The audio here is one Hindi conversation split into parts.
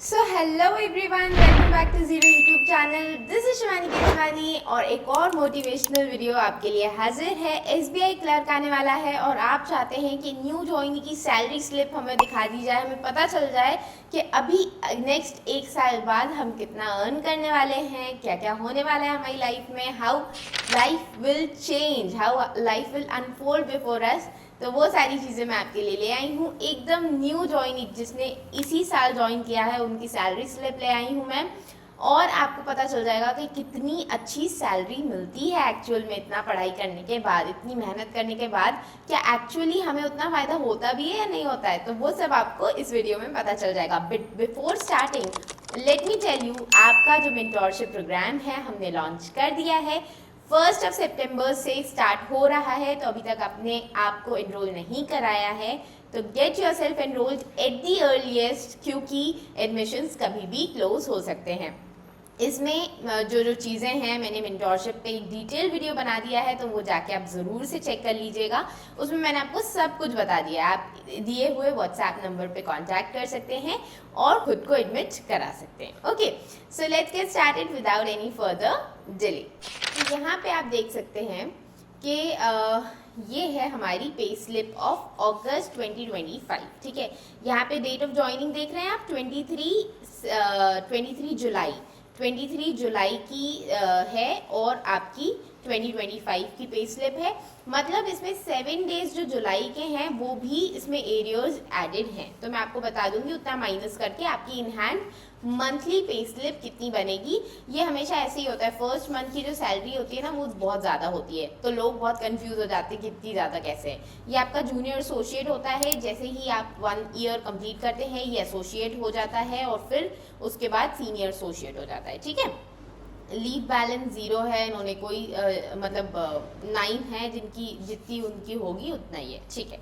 So hello everyone, welcome back to Zero YouTube channel. This is Shivani Keswani और एक और मोटिवेशनल वीडियो आपके लिए हाजिर है। एसबीआई क्लर्क आने वाला है और आप चाहते हैं कि न्यू ज्वाइनी की सैलरी स्लिप हमें दिखा दी जाए, हमें पता चल जाए कि अभी नेक्स्ट एक साल बाद हम कितना अर्न करने वाले हैं, क्या क्या होने वाला है हमारी लाइफ में, how life will change, how life will unfold before us. तो वो सारी चीज़ें मैं आपके लिए ले आई हूँ। एकदम न्यू ज्वाइनिंग जिसने इसी साल ज्वाइन किया है उनकी सैलरी स्लिप ले आई हूँ मैं, और आपको पता चल जाएगा कि कितनी अच्छी सैलरी मिलती है एक्चुअल में। इतना पढ़ाई करने के बाद, इतनी मेहनत करने के बाद, क्या एक्चुअली हमें उतना फ़ायदा होता भी है या नहीं होता है, तो वो सब आपको इस वीडियो में पता चल जाएगा। But before starting let me tell you, आपका जो मेंटोरशिप प्रोग्राम है हमने लॉन्च कर दिया है। 1 सितंबर से स्टार्ट हो रहा है, तो अभी तक आपने आपको एनरोल नहीं कराया है तो get your self enrolled at the earliest, क्योंकि एडमिशन्स कभी भी क्लोज हो सकते हैं। इसमें जो जो चीज़ें हैं मैंने मेंटोरशिप पे एक डिटेल वीडियो बना दिया है, तो वो जाके आप ज़रूर से चेक कर लीजिएगा। उसमें मैंने आपको सब कुछ बता दिया है। आप दिए हुए व्हाट्सएप नंबर पे कांटेक्ट कर सकते हैं और खुद को एडमिट करा सकते हैं। Okay, so let's get started without any further delay. यहाँ पे आप देख सकते हैं कि ये है हमारी पे स्लिप ऑफ अगस्त 2025। ठीक है, यहाँ पे डेट ऑफ ज्वाइनिंग देख रहे हैं आप 23 जुलाई की है, और आपकी 2025 की पे स्लिप है। मतलब इसमें 7 डेज जो जुलाई के हैं वो भी इसमें एरियर्स एडेड हैं, तो मैं आपको बता दूंगी उतना माइनस करके आपकी in hand monthly pay slip कितनी बनेगी। ये हमेशा ऐसे ही होता है, फर्स्ट मंथ की जो सैलरी होती है ना वो बहुत ज़्यादा होती है, तो लोग बहुत कंफ्यूज हो जाते हैं कि इतनी ज़्यादा कैसे है। ये आपका जूनियर एसोसिएट होता है, जैसे ही आप 1 ईयर कंप्लीट करते हैं ये एसोसिएट हो जाता है और फिर उसके बाद सीनियर एसोसिएट हो जाता है। ठीक है, लीव बैलेंस 0 है, इन्होंने कोई मतलब 9 है जिनकी जितनी उनकी होगी उतना ही है। ठीक है,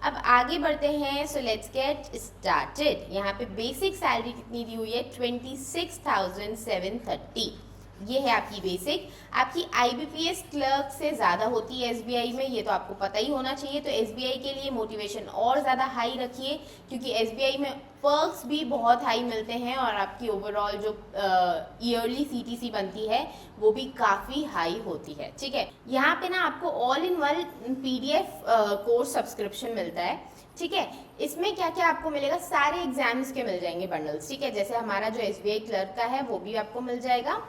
अब आगे बढ़ते हैं। So let's get started. यहाँ पे बेसिक सैलरी कितनी दी हुई है 26,730। ये है आपकी बेसिक। आपकी आईबीपीएस क्लर्क से ज़्यादा होती है एसबीआई में, ये तो आपको पता ही होना चाहिए। तो एसबीआई के लिए मोटिवेशन और ज़्यादा हाई रखिए, क्योंकि एसबीआई में पर्क्स भी बहुत हाई मिलते हैं और आपकी ओवरऑल जो ईयरली सीटीसी बनती है वो भी काफ़ी हाई होती है। ठीक है, यहाँ पे ना आपको all in one PDF course subscription मिलता है। ठीक है, इसमें क्या क्या आपको मिलेगा, सारे एग्जाम्स के मिल जाएंगे बंडल्स। ठीक है, जैसे हमारा जो एसबीआई क्लर्क का है वो भी आपको मिल जाएगा,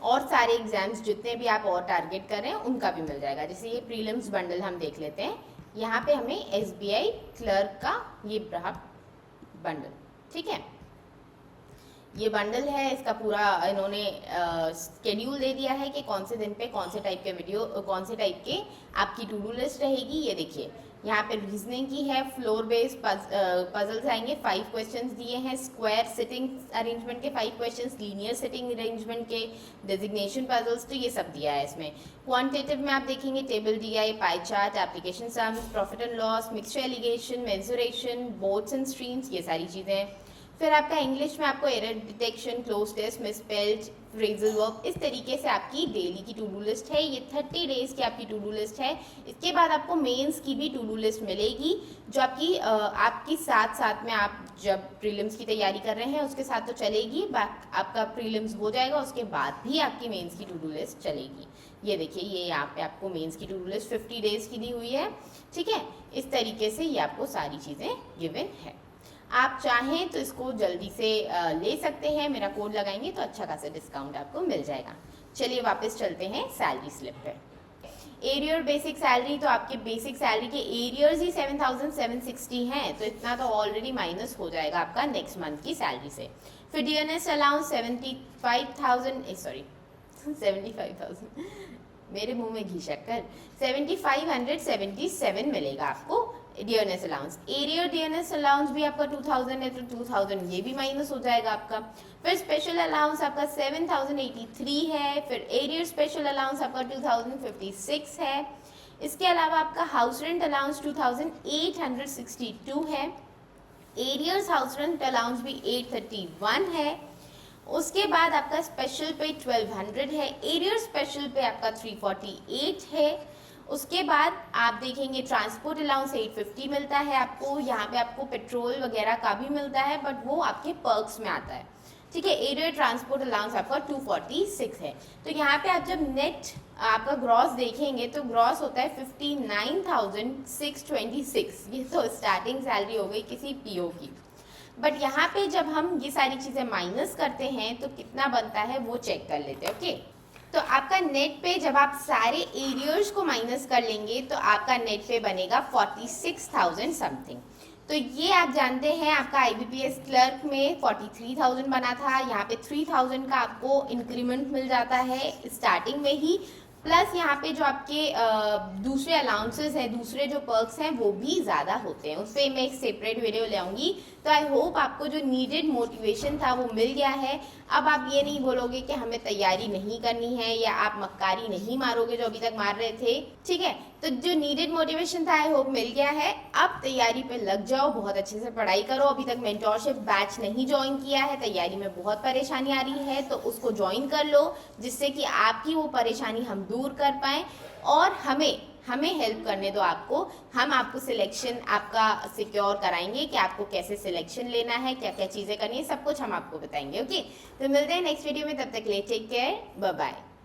और सारे एग्जाम्स जितने भी आप और टारगेट कर रहे हैं उनका भी मिल जाएगा। जैसे ये प्रीलिम्स बंडल हम देख लेते हैं, यहाँ पे हमें एसबीआई क्लर्क का ये रहा बंडल। ठीक है, ये बंडल है, इसका पूरा इन्होंने स्केड्यूल दे दिया है कि कौन से दिन पे कौन से टाइप के वीडियो, कौन से टाइप के आपकी टू डू लिस्ट रहेगी। ये देखिए यहाँ पे रीजनिंग की है, फ्लोर बेस्ड पजल्स आएंगे, 5 क्वेश्चंस दिए हैं, स्क्वायर सिटिंग अरेंजमेंट के 5 क्वेश्चंस, लीनियर सिटिंग अरेंजमेंट के, डेजिग्नेशन पजल्स, तो ये सब दिया है इसमें। क्वांटिटेटिव में आप देखेंगे table DI, pie chart, application sums, profit and loss, mixture alligation, mensuration, boats and streams, ये सारी चीज़ें हैं। फिर आपका इंग्लिश में आपको error detection, cloze test, misspelled, phrasal verb, इस तरीके से आपकी डेली की टू डू लिस्ट है। ये 30 डेज की आपकी टू डू लिस्ट है। इसके बाद आपको मेंस की भी टू डू लिस्ट मिलेगी, जो आपकी साथ साथ में आप जब प्रीलिम्स की तैयारी कर रहे हैं उसके साथ तो चलेगी, आपका प्रीलिम्स हो जाएगा उसके बाद भी आपकी मेंस की टू डू लिस्ट चलेगी। ये देखिए, ये यहाँ पे आपको मेंस की टू डू लिस्ट 50 डेज की दी हुई है। ठीक है, इस तरीके से ये आपको सारी चीज़ें गिवन है। आप चाहें तो इसको जल्दी से ले सकते हैं, मेरा कोड लगाएंगे तो अच्छा खासा डिस्काउंट आपको मिल जाएगा। चलिए वापस चलते हैं सैलरी स्लिप पे। एरियर बेसिक सैलरी, तो आपके बेसिक सैलरी के एरियर्स ही 7,760 हैं, तो इतना तो ऑलरेडी माइनस हो जाएगा आपका नेक्स्ट मंथ की सैलरी से। फिर डीएनएस अलाउंस 75,000 मेरे मुंह में घी शक्कर, 7,577 मिलेगा आपको DNS allowance. Arrear DNS allowance भी आपका 2000 है, तो 2000 ये भी माइनस हो जाएगा आपका। फिर स्पेशल अलाउंस आपका 7,083 है, फिर एरियर स्पेशल अलाउंस आपका 2,056 है। इसके अलावा आपका हाउस रेंट अलाउंस 2,862 है, एरियर्स हाउस रेंट अलाउंस भी 831 है। उसके बाद आपका स्पेशल पे 1200 है, एरियर स्पेशल पे आपका 348 है। उसके बाद आप देखेंगे ट्रांसपोर्ट अलाउंस 850 मिलता है आपको, यहाँ पे आपको पेट्रोल वगैरह का भी मिलता है बट वो आपके पर्क्स में आता है, ठीक है। एरिया ट्रांसपोर्ट अलाउंस आपका 246 है। तो यहाँ पे आप जब नेट आपका ग्रॉस देखेंगे तो ग्रॉस होता है 59,626, ये तो स्टार्टिंग सैलरी हो गई किसी पीओ की। बट यहाँ पे जब हम ये सारी चीज़ें माइनस करते हैं तो कितना बनता है वो चेक कर लेते हैं, ओके। तो आपका नेट पे जब आप सारे एरियर्स को माइनस कर लेंगे तो आपका नेट पे बनेगा 46,000 समथिंग। तो ये आप जानते हैं आपका IBPS क्लर्क में 43,000 बना था, यहाँ पे 3,000 का आपको इंक्रीमेंट मिल जाता है स्टार्टिंग में ही, प्लस यहाँ पे जो आपके दूसरे अलाउंसेस हैं, दूसरे जो पर्क्स हैं वो भी ज़्यादा होते हैं, उस पर मैं एक सेपरेट वीडियो ले आऊँगी। तो आई होप आपको जो नीडेड मोटिवेशन था वो मिल गया है। अब आप ये नहीं बोलोगे कि हमें तैयारी नहीं करनी है या आप मक्कारी नहीं मारोगे जो अभी तक मार रहे थे, ठीक है। तो जो नीडेड मोटिवेशन था आई होप मिल गया है। अब तैयारी पे लग जाओ, बहुत अच्छे से पढ़ाई करो। अभी तक मेंटोरशिप बैच नहीं ज्वाइन किया है, तैयारी में बहुत परेशानी आ रही है तो उसको ज्वाइन कर लो, जिससे कि आपकी वो परेशानी हम दूर कर पाएँ और हमें हेल्प करने दो आपको। हम आपको सिलेक्शन आपका सिक्योर कराएंगे कि आपको कैसे सिलेक्शन लेना है, क्या क्या चीज़ें करनी है, सब कुछ हम आपको बताएंगे, ओके। तो मिलते हैं नेक्स्ट वीडियो में, तब तक के लिए टेक केयर, बाय बाय।